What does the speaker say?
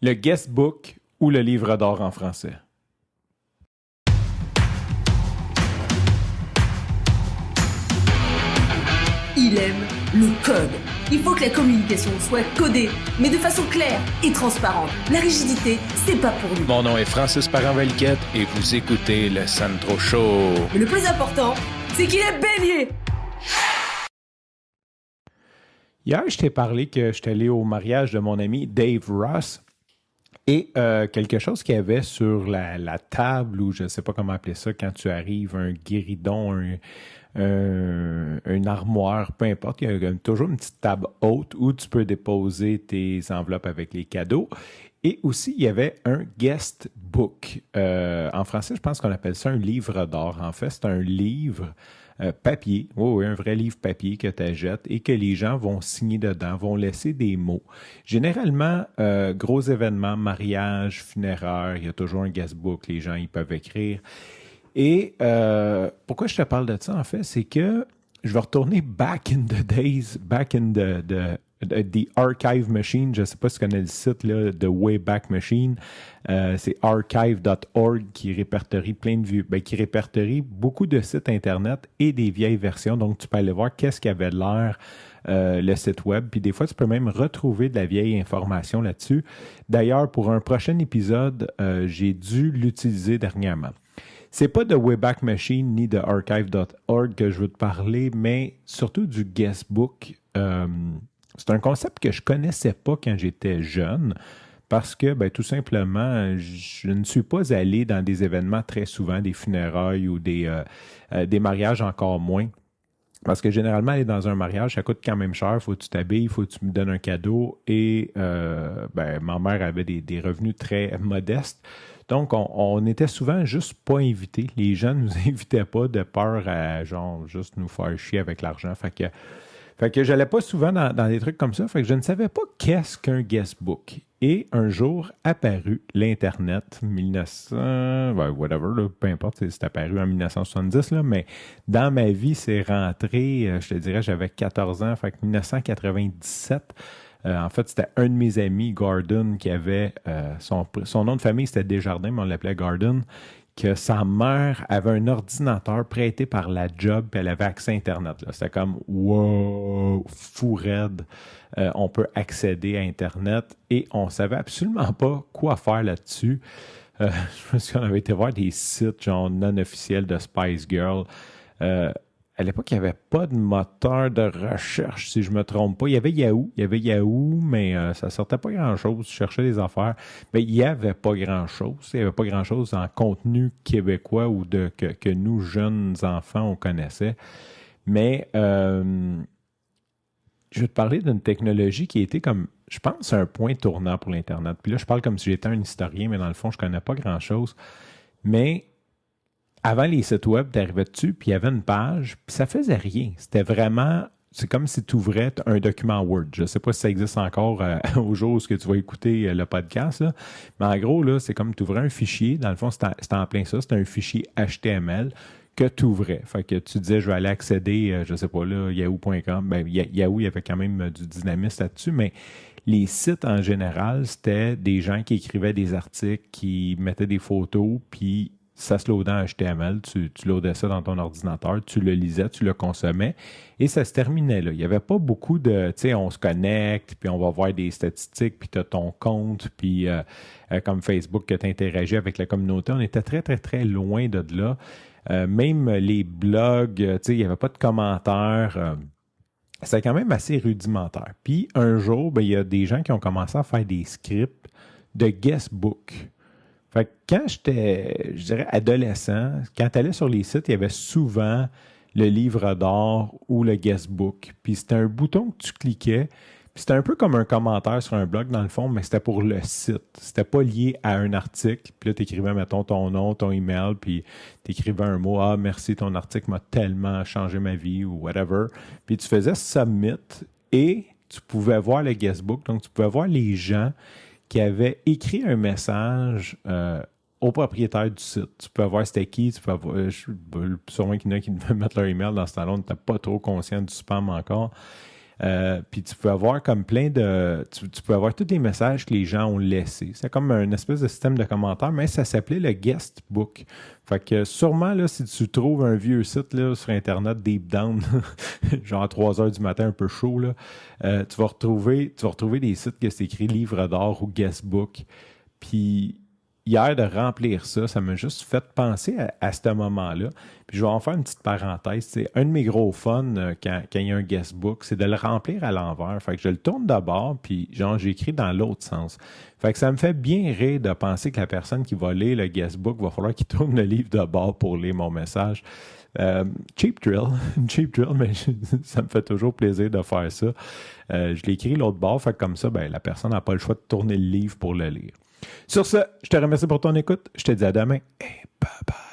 Le guestbook ou le livre d'or en français? Il aime le code. Il faut que la communication soit codée, mais de façon claire et transparente. La rigidité, c'est pas pour lui. Mon nom est Francis Parent-Valquette et vous écoutez le Sandro Show. Mais le plus important, c'est qu'il est bélier. Hier, je t'ai parlé que je suis allé au mariage de mon ami Dave Ross et quelque chose qu'il y avait sur la table, ou je ne sais pas comment appeler ça, quand tu arrives, un guéridon, une armoire, peu importe, il y a toujours une petite table haute où tu peux déposer tes enveloppes avec les cadeaux. Et aussi, il y avait un guest book. En français, je pense qu'on appelle ça un livre d'or. En fait, c'est un livre papier, oui, un vrai livre papier que tu achètes et que les gens vont signer dedans, vont laisser des mots. Généralement, gros événements, mariage, funéraire, il y a toujours un guest book, les gens ils peuvent écrire. Et pourquoi je te parle de ça, en fait, c'est que je vais retourner back in the days, back in the Archive Machine. Je ne sais pas si tu connais le site, là, The Wayback Machine. C'est archive.org qui répertorie plein de vues, qui répertorie beaucoup de sites Internet et des vieilles versions. Donc, tu peux aller voir qu'est-ce qui avait l'air le site web. Puis des fois, tu peux même retrouver de la vieille information là-dessus. D'ailleurs, pour un prochain épisode, j'ai dû l'utiliser dernièrement. C'est pas de Wayback Machine ni de archive.org que je veux te parler, mais surtout du guestbook. C'est un concept que je connaissais pas quand j'étais jeune parce que, tout simplement, je ne suis pas allé dans des événements très souvent, des funérailles ou des mariages encore moins. Parce que généralement, aller dans un mariage, ça coûte quand même cher. Il faut que tu t'habilles, il faut que tu me donnes un cadeau. Et ma mère avait des revenus très modestes. Donc, on était souvent juste pas invités. Les gens ne nous invitaient pas de peur à, juste nous faire chier avec l'argent. Fait que j'allais pas souvent dans des trucs comme ça. Fait que je ne savais pas qu'est-ce qu'un guestbook. Et un jour, apparu l'Internet, 1900, whatever, là, peu importe, c'est apparu en 1970, là, mais dans ma vie, c'est rentré, je te dirais, j'avais 14 ans, fait que 1997. En fait, c'était un de mes amis, Gordon, qui avait son nom de famille, c'était Desjardins, mais on l'appelait Gordon, que sa mère avait un ordinateur prêté par la job, puis elle avait accès à Internet. Là. C'était comme, wow, fou raide, on peut accéder à Internet, et on savait absolument pas quoi faire là-dessus. Je me souviens qu'on avait été voir des sites genre non officiels de Spice Girl. À l'époque, il n'y avait pas de moteur de recherche, si je ne me trompe pas. Il y avait Yahoo, mais ça ne sortait pas grand-chose. Je cherchais des affaires. Mais il n'y avait pas grand-chose. Il n'y avait pas grand-chose en contenu québécois ou que nous, jeunes enfants, on connaissait. Mais je vais te parler d'une technologie qui a été comme, je pense, un point tournant pour l'Internet. Puis là, je parle comme si j'étais un historien, mais dans le fond, je ne connais pas grand-chose. Mais avant les sites web, tu arrivais dessus, puis il y avait une page, puis ça faisait rien. C'était vraiment, c'est comme si tu ouvrais un document Word. Je ne sais pas si ça existe encore au jour où tu vas écouter le podcast, là. Mais en gros, là, c'est comme tu ouvrais un fichier. Dans le fond, c'était en plein ça. C'était un fichier HTML que tu ouvrais. Fait que tu disais, je vais aller accéder, je ne sais pas, là, yahoo.com. Yahoo, il y avait quand même du dynamisme là-dessus, mais les sites en général, c'était des gens qui écrivaient des articles, qui mettaient des photos, puis ça se loadait en HTML, tu loadais ça dans ton ordinateur, tu le lisais, tu le consommais, et ça se terminait là. Il n'y avait pas beaucoup de, tu sais, on se connecte, puis on va voir des statistiques, puis tu as ton compte, puis comme Facebook, que tu interagis avec la communauté. On était très, très, très loin de là. Même les blogs, tu sais, il n'y avait pas de commentaires. C'était quand même assez rudimentaire. Puis un jour, il y a des gens qui ont commencé à faire des scripts de guestbook. Fait que quand j'étais, je dirais, adolescent, quand tu allais sur les sites, il y avait souvent le livre d'or ou le guestbook. Puis c'était un bouton que tu cliquais. Puis c'était un peu comme un commentaire sur un blog, dans le fond, mais c'était pour le site. C'était pas lié à un article. Puis là, tu écrivais, mettons, ton nom, ton email, puis tu écrivais un mot. Ah, merci, ton article m'a tellement changé ma vie ou whatever. Puis tu faisais submit et tu pouvais voir le guestbook. Donc, tu pouvais voir les gens qui avait écrit un message au propriétaire du site. Tu peux voir c'était qui, tu peux voir, sûrement qu'il y en a qui devaient mettre leur email dans ce temps-là, on n'était pas trop conscient du spam encore. Puis tu peux avoir comme plein de... Tu peux avoir tous les messages que les gens ont laissés. C'est comme un espèce de système de commentaires, mais ça s'appelait le guest book. Fait que sûrement, là, si tu trouves un vieux site là, sur Internet, Deep Down, genre à 3 heures du matin, un peu chaud, là, tu vas retrouver des sites que c'est écrit livre d'or ou guest book. Puis hier, de remplir ça, ça m'a juste fait penser à ce moment-là. Puis je vais en faire une petite parenthèse. C'est un de mes gros fun quand il y a un guestbook, c'est de le remplir à l'envers. Fait que je le tourne d'abord, puis genre j'écris dans l'autre sens. Fait que ça me fait bien rire de penser que la personne qui va lire le guestbook va falloir qu'il tourne le livre de bord pour lire mon message. Cheap drill, mais ça me fait toujours plaisir de faire ça. Je l'écris l'autre bord, fait que comme ça, ben, la personne n'a pas le choix de tourner le livre pour le lire. Sur ce, je te remercie pour ton écoute. Je te dis à demain et bye bye.